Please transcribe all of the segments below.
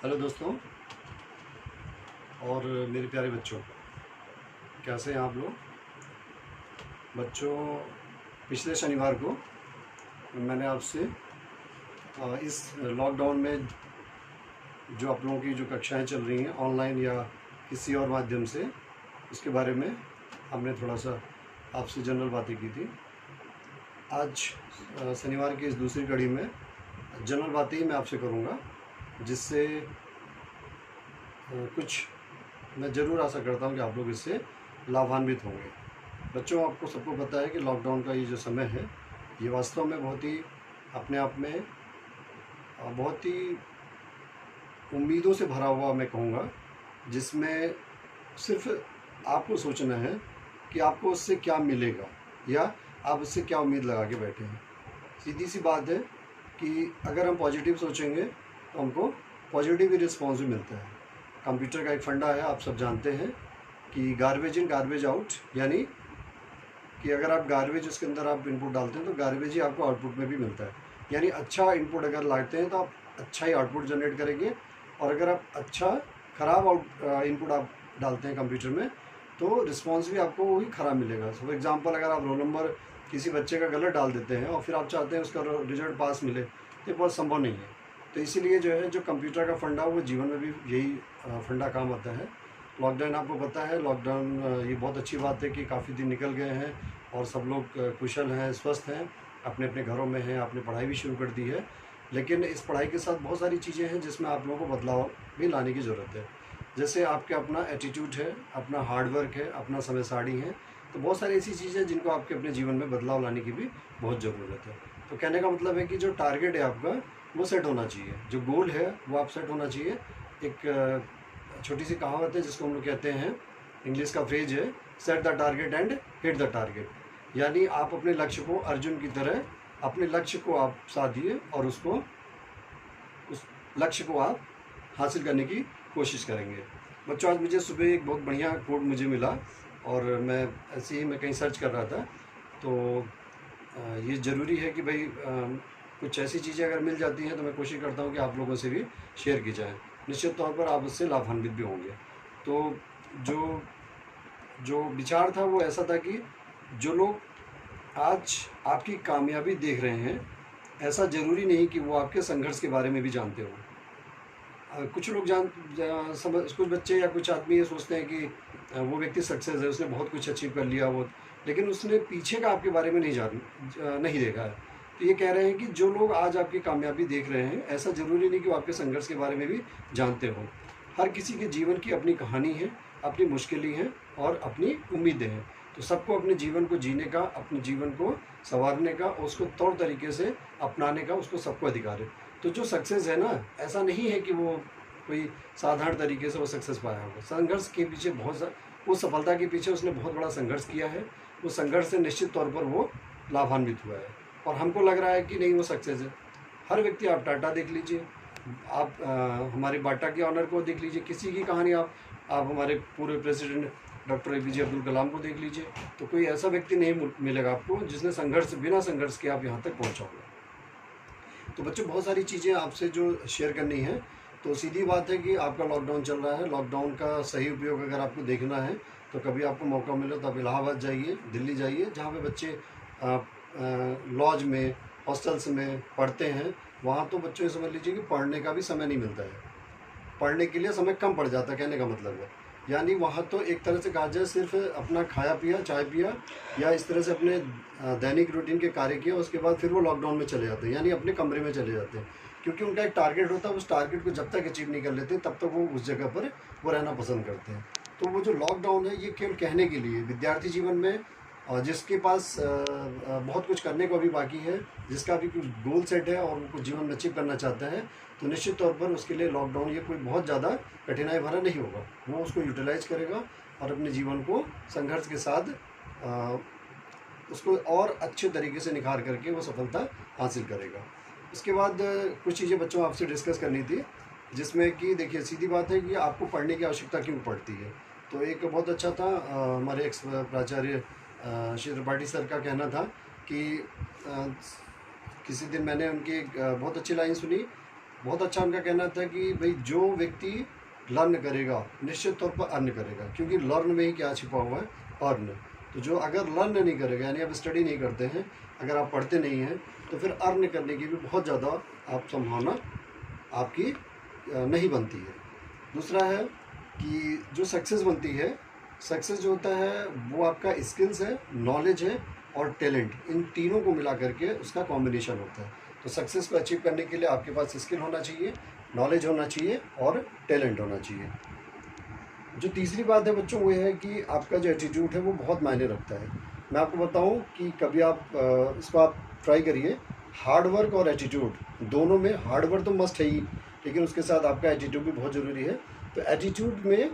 Hello दोस्तों और मेरे प्यारे बच्चों, कैसे हैं आप लोग। बच्चों, पिछले शनिवार को मैंने आपसे इस लॉकडाउन में जो आप लोगों की जो कक्षाएं चल रही हैं ऑनलाइन या किसी और माध्यम से, उसके बारे में हमने थोड़ा सा आपसे जनरल बातें की थी। आज शनिवार की इस दूसरी कड़ी में जनरल बातें ही मैं आपसे करूँगा, जिससे कुछ मैं ज़रूर आशा करता हूँ कि आप लोग इससे लाभान्वित होंगे। बच्चों, आपको सबको पता है कि लॉकडाउन का ये जो समय है, ये वास्तव में बहुत ही अपने आप में बहुत ही उम्मीदों से भरा हुआ मैं कहूँगा, जिसमें सिर्फ आपको सोचना है कि आपको उससे क्या मिलेगा या आप उससे क्या उम्मीद लगा के बैठे हैं। सीधी सी बात है कि अगर हम पॉजिटिव सोचेंगे तो हमको पॉजिटिव ही रिस्पॉन्स भी मिलता है। कंप्यूटर का एक फंडा है, आप सब जानते हैं कि गार्बेज इन गार्बेज आउट, यानी कि अगर आप गार्बेज उसके अंदर आप इनपुट डालते हैं तो गार्बेज ही आपको आउटपुट में भी मिलता है। यानी अच्छा इनपुट अगर लाते हैं तो आप अच्छा ही आउटपुट जनरेट करेंगे, और अगर आप ख़राब इनपुट आप डालते हैं कंप्यूटर में तो रिस्पॉन्स भी आपको वही ख़राब मिलेगा। फॉर एग्जांपल, अगर आप रोल नंबर किसी बच्चे का गलत डाल देते हैं और फिर आप चाहते हैं उसका रिजल्ट पास मिले, तो ये बहुत संभव नहीं है। तो इसीलिए जो है, जो कंप्यूटर का फंडा, वो जीवन में भी यही फंडा काम आता है। लॉकडाउन, आपको पता है लॉकडाउन, ये बहुत अच्छी बात है कि काफ़ी दिन निकल गए हैं और सब लोग कुशल हैं, स्वस्थ हैं, अपने अपने घरों में हैं, आपने पढ़ाई भी शुरू कर दी है। लेकिन इस पढ़ाई के साथ बहुत सारी चीज़ें हैं जिसमें आप लोगों को बदलाव भी लाने की ज़रूरत है। जैसे आपके अपना एटीट्यूड है, अपना हार्डवर्क है, अपना समय सारणी है। तो बहुत सारी ऐसी चीज़ें हैं जिनको आपके अपने जीवन में बदलाव लाने की भी बहुत ज़रूरत है। तो कहने का मतलब है कि जो टारगेट है आपका, वो सेट होना चाहिए, जो गोल है वो आप सेट होना चाहिए। एक छोटी सी कहावत है जिसको हम लोग कहते हैं, इंग्लिश का फ्रेज है, set the target and hit the target. यानी आप अपने लक्ष्य को अर्जुन की तरह अपने लक्ष्य को आप साधिए और उस लक्ष्य को आप हासिल करने की कोशिश करेंगे। बच्चों, आज मुझे सुबह एक बहुत बढ़िया कोट मुझे मिला और मैं ऐसे ही मैं कहीं सर्च कर रहा था, तो ये ज़रूरी है कि भाई कुछ ऐसी चीज़ें अगर मिल जाती हैं तो मैं कोशिश करता हूँ कि आप लोगों से भी शेयर की जाए। निश्चित तौर पर आप उससे लाभान्वित भी होंगे। तो जो विचार था वो ऐसा था कि जो लोग आज आपकी कामयाबी देख रहे हैं, ऐसा ज़रूरी नहीं कि वो आपके संघर्ष के बारे में भी जानते हो। कुछ लोग कुछ बच्चे या कुछ आदमी ये सोचते हैं कि वो व्यक्ति सक्सेस है, उसने बहुत कुछ अचीव कर लिया, वो, लेकिन उसने पीछे का आपके बारे में नहीं देखा है। तो ये कह रहे हैं कि जो लोग आज आपकी कामयाबी देख रहे हैं, ऐसा ज़रूरी नहीं कि वो आपके संघर्ष के बारे में भी जानते हो। हर किसी के जीवन की अपनी कहानी है, अपनी मुश्किलें हैं और अपनी उम्मीदें हैं। तो सबको अपने जीवन को जीने का, अपने जीवन को संवारने का, उसको तौर तरीके से अपनाने का, उसको सबको अधिकार है। तो जो सक्सेस है ना, ऐसा नहीं है कि वो कोई साधारण तरीके से वो सक्सेस पाया होगा। संघर्ष के पीछे उस सफलता के पीछे उसने बहुत बड़ा संघर्ष किया है। उस संघर्ष से निश्चित तौर पर वो लाभान्वित हुआ है और हमको लग रहा है कि नहीं वो सक्सेस है। हर व्यक्ति, आप टाटा देख लीजिए, आप हमारे बाटा के ऑनर को देख लीजिए, किसी की कहानी आप हमारे पूर्व president doctor APJ Abdul Kalam को देख लीजिए, तो कोई ऐसा व्यक्ति नहीं मिलेगा आपको जिसने बिना संघर्ष के आप यहाँ तक पहुँचा होगा। तो बच्चों, बहुत सारी चीज़ें आपसे जो शेयर करनी है, तो सीधी बात है कि आपका लॉकडाउन चल रहा है। लॉकडाउन का सही उपयोग अगर आपको देखना है तो कभी आपको मौका मिले तो आप इलाहाबाद जाइए, दिल्ली जाइए, जहाँ पे बच्चे लॉज में, हॉस्टल्स में पढ़ते हैं। वहाँ तो बच्चों ये समझ लीजिए कि पढ़ने का भी समय नहीं मिलता है, पढ़ने के लिए समय कम पड़ जाता है, कहने का मतलब है। यानी वहाँ तो एक तरह से कहा जाए, सिर्फ अपना खाया पिया, चाय पिया, या इस तरह से अपने दैनिक रूटीन के कार्य किया, उसके बाद फिर वो लॉकडाउन में चले जाते हैं, यानी अपने कमरे में चले जाते हैं। क्योंकि उनका एक टारगेट होता है, उस टारगेट को जब तक अचीव नहीं कर लेते तब तक वो उस जगह पर वो रहना पसंद करते हैं। तो वो जो लॉकडाउन है, ये केवल कहने के लिए विद्यार्थी जीवन में, और जिसके पास बहुत कुछ करने को अभी बाकी है, जिसका भी कुछ गोल सेट है और वो कुछ जीवन में अचीव करना चाहता है, तो निश्चित तौर पर उसके लिए लॉकडाउन ये कोई बहुत ज़्यादा कठिनाई भरा नहीं होगा। वो उसको यूटिलाइज करेगा और अपने जीवन को संघर्ष के साथ उसको और अच्छे तरीके से निखार करके वो सफलता हासिल करेगा। उसके बाद कुछ चीज़ें बच्चों आपसे डिस्कस करनी थी, जिसमें कि देखिए, सीधी बात है कि आपको पढ़ने की आवश्यकता क्यों पड़ती है। तो एक बहुत अच्छा था, हमारे एक्स प्राचार्य श्री त्रिपाठी सर का कहना था कि किसी दिन मैंने उनकी एक बहुत अच्छी लाइन सुनी। बहुत अच्छा उनका कहना था कि भाई जो व्यक्ति लर्न करेगा निश्चित तौर पर अर्न करेगा, क्योंकि लर्न में ही क्या छिपा हुआ है, अर्न। तो जो अगर लर्न नहीं करेगा, यानी आप स्टडी नहीं करते हैं, अगर आप पढ़ते नहीं हैं, तो फिर अर्न करने की भी बहुत ज़्यादा आप संभावना आपकी नहीं बनती है। दूसरा है कि जो सक्सेस बनती है, सक्सेस जो होता है वो आपका स्किल्स है, नॉलेज है और टैलेंट, इन तीनों को मिला करके उसका कॉम्बिनेशन होता है। तो सक्सेस को अचीव करने के लिए आपके पास स्किल होना चाहिए, नॉलेज होना चाहिए और टैलेंट होना चाहिए। जो तीसरी बात है बच्चों, वो है कि आपका जो एटीट्यूड है वो बहुत मायने रखता है। मैं आपको बताऊं कि कभी आप इसको आप ट्राई करिए, हार्ड वर्क और एटीट्यूड दोनों में, हार्ड वर्क तो मस्ट है ही, लेकिन उसके साथ आपका एटीट्यूड भी बहुत ज़रूरी है। तो एटीट्यूड में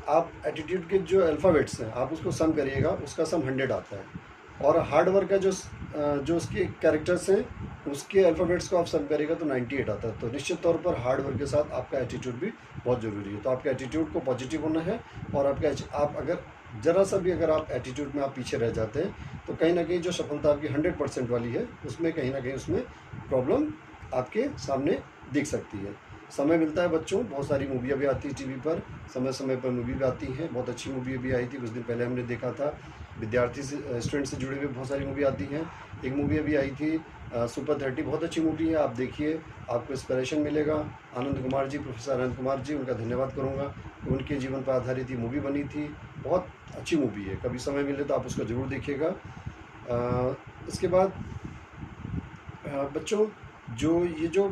आप एटीट्यूड के जो अल्फ़ाबेट्स हैं आप उसको सम करिएगा, उसका सम 100 आता है। और हार्ड वर्क का जो उसके कैरेक्टर्स हैं उसके अल्फ़ाबेट्स को आप सम करिएगा तो 98 आता है। तो निश्चित तौर पर हार्ड वर्क के साथ आपका एटीट्यूड भी बहुत ज़रूरी है। तो आपका एटीट्यूड को पॉजिटिव होना है, और आप अगर ज़रा सा भी अगर आप एटीट्यूड में आप पीछे रह जाते हैं तो कहीं ना कहीं जो सफलता आपकी 100% वाली है उसमें कहीं ना कहीं उसमें प्रॉब्लम आपके सामने दिख सकती है। समय मिलता है बच्चों, बहुत सारी मूवियाँ भी आती है टीवी पर, समय समय पर मूवी भी आती हैं। बहुत अच्छी मूवी भी आई थी, कुछ दिन पहले हमने देखा था। विद्यार्थी से स्टूडेंट से जुड़े हुए बहुत सारी मूवी आती हैं। एक मूवी अभी आई थी सुपर 30, बहुत अच्छी मूवी है, आप देखिए, आपको इंस्पिरेशन मिलेगा। आनंद कुमार जी, प्रोफेसर आनंद कुमार जी, उनका धन्यवाद करूँगा, उनके जीवन पर आधारित ये मूवी बनी थी। बहुत अच्छी मूवी है, कभी समय मिले तो आप उसको ज़रूर देखिएगा। इसके बाद बच्चों, जो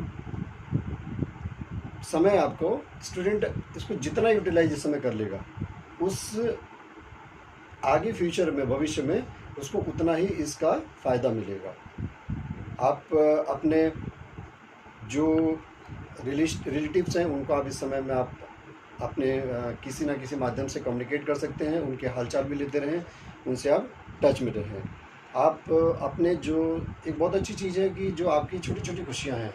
समय आपको स्टूडेंट इसको जितना यूटिलाइज इस समय कर लेगा, उस आगे फ्यूचर में, भविष्य में उसको उतना ही इसका फ़ायदा मिलेगा। आप अपने जो रिलेटिव्स हैं उनको आप इस समय में आप अपने किसी ना किसी माध्यम से कम्युनिकेट कर सकते हैं, उनके हालचाल भी लेते रहें, उनसे आप टच में रहें। आप अपने जो एक बहुत अच्छी चीज़ है कि जो आपकी छोटी छोटी खुशियाँ हैं,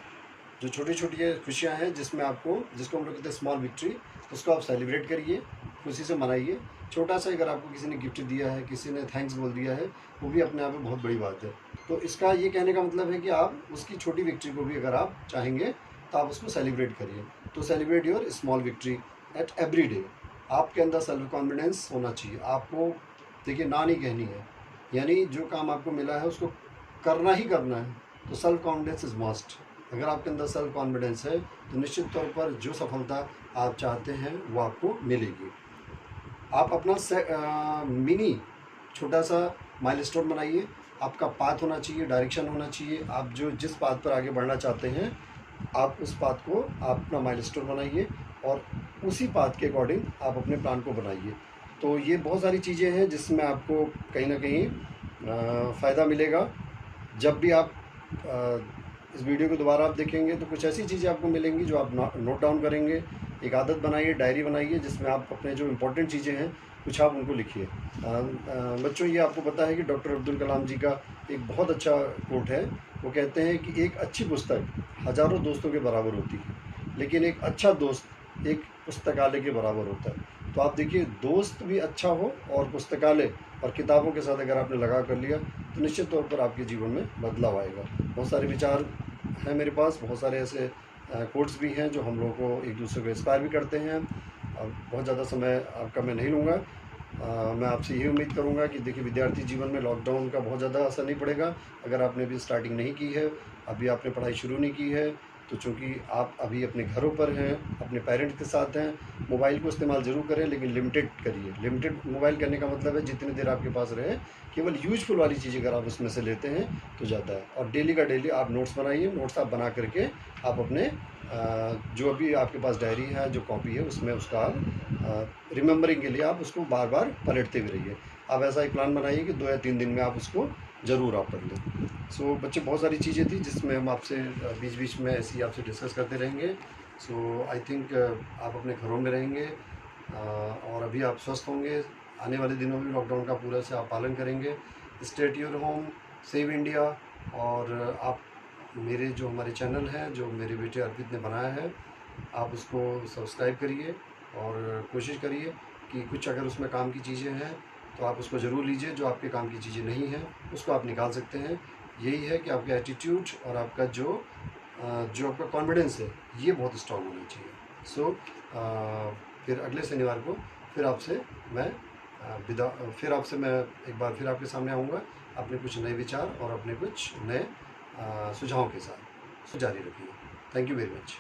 जो छोटी छोटी खुशियाँ हैं जिसको हम लोग कहते हैं स्मॉल विक्ट्री, उसको आप सेलिब्रेट करिए, खुशी से मनाइए। छोटा सा अगर आपको किसी ने गिफ्ट दिया है, किसी ने थैंक्स बोल दिया है, वो भी अपने आप में बहुत बड़ी बात है। तो इसका ये कहने का मतलब है कि आप उसकी छोटी विक्ट्री को भी अगर आप चाहेंगे तो आप उसको सेलिब्रेट करिए। तो celebrate your small victory at every day. आपके अंदर सेल्फ कॉन्फिडेंस होना चाहिए। आपको देखिए, ना नहीं कहनी है, यानी जो काम आपको मिला है उसको करना ही करना है। तो सेल्फ कॉन्फिडेंस इज़ मस्ट। अगर आपके अंदर सेल्फ कॉन्फिडेंस है तो निश्चित तौर पर जो सफलता आप चाहते हैं वो आपको मिलेगी। आप अपना मिनी छोटा सा माइलस्टोन बनाइए। आपका पाथ होना चाहिए, डायरेक्शन होना चाहिए। आप जिस पाथ पर आगे बढ़ना चाहते हैं, आप उस पाथ को आप अपना माइलस्टोन बनाइए और उसी पाथ के अकॉर्डिंग आप अपने प्लान को बनाइए। तो ये बहुत सारी चीज़ें हैं जिसमें आपको कहीं ना कहीं फ़ायदा मिलेगा। जब भी आप इस वीडियो को दोबारा आप देखेंगे तो कुछ ऐसी चीज़ें आपको मिलेंगी जो आप नोट डाउन करेंगे। एक आदत बनाइए, डायरी बनाइए, जिसमें आप अपने जो इम्पोर्टेंट चीज़ें हैं कुछ आप उनको लिखिए। बच्चों, ये आपको पता है कि डॉक्टर अब्दुल कलाम जी का एक बहुत अच्छा कोट है। वो कहते हैं कि एक अच्छी पुस्तक हज़ारों दोस्तों के बराबर होती है, लेकिन एक अच्छा दोस्त एक पुस्तकालय के बराबर होता है। तो आप देखिए, दोस्त भी अच्छा हो और पुस्तकालय और किताबों के साथ अगर आपने लगा कर लिया तो निश्चित तौर पर आपके जीवन में बदलाव आएगा। बहुत सारे विचार हैं मेरे पास, बहुत सारे ऐसे कोट्स भी हैं जो हम लोगों को एक दूसरे को इंस्पायर भी करते हैं। अब बहुत ज़्यादा समय आपका मैं नहीं लूँगा। मैं आपसे यही उम्मीद करूँगा कि देखिए, विद्यार्थी जीवन में लॉकडाउन का बहुत ज़्यादा असर नहीं पड़ेगा। अगर आपने अभी स्टार्टिंग नहीं की है, अभी आपने पढ़ाई शुरू नहीं की है, तो चूँकि आप अभी अपने घरों पर हैं, अपने पेरेंट्स के साथ हैं, मोबाइल को इस्तेमाल ज़रूर करें, लेकिन लिमिटेड करिए। लिमिटेड मोबाइल करने का मतलब है जितनी देर आपके पास रहे, केवल यूजफुल वाली चीज़ अगर आप उसमें से लेते हैं तो ज़्यादा है। और डेली का डेली आप नोट्स बनाइए। नोट्स आप बना करके आप अपने जो अभी आपके पास डायरी है, जो कॉपी है, उसमें उसका रिमेंबरिंग के लिए आप उसको बार बार पलटते भी रहिए। आप ऐसा एक प्लान बनाइए कि 2 या 3 दिन में आप उसको ज़रूर आप पढ़ लें। सो बच्चे, बहुत सारी चीज़ें थी जिसमें हम आपसे बीच बीच में ऐसी आपसे डिस्कस करते रहेंगे। सो आई थिंक आप अपने घरों में रहेंगे और अभी आप स्वस्थ होंगे। आने वाले दिनों में लॉकडाउन का पूरा से आप पालन करेंगे। Stay at your home, save India. और आप मेरे जो हमारे चैनल हैं, जो मेरे बेटे अर्पित ने बनाया है, आप उसको सब्सक्राइब करिए और कोशिश करिए कि कुछ अगर उसमें काम की चीज़ें हैं तो आप उसको ज़रूर लीजिए। जो आपके काम की चीज़ें नहीं हैं उसको आप निकाल सकते हैं। यही है कि आपका एटीट्यूड और आपका जो जो आपका कॉन्फिडेंस है ये बहुत स्ट्रांग होना चाहिए। सो फिर अगले शनिवार को फिर आपसे मैं फिर आपसे मैं एक बार फिर आपके सामने आऊँगा अपने कुछ नए विचार और अपने कुछ नए सुझावों के साथ। जारी रखिए। Thank you very much.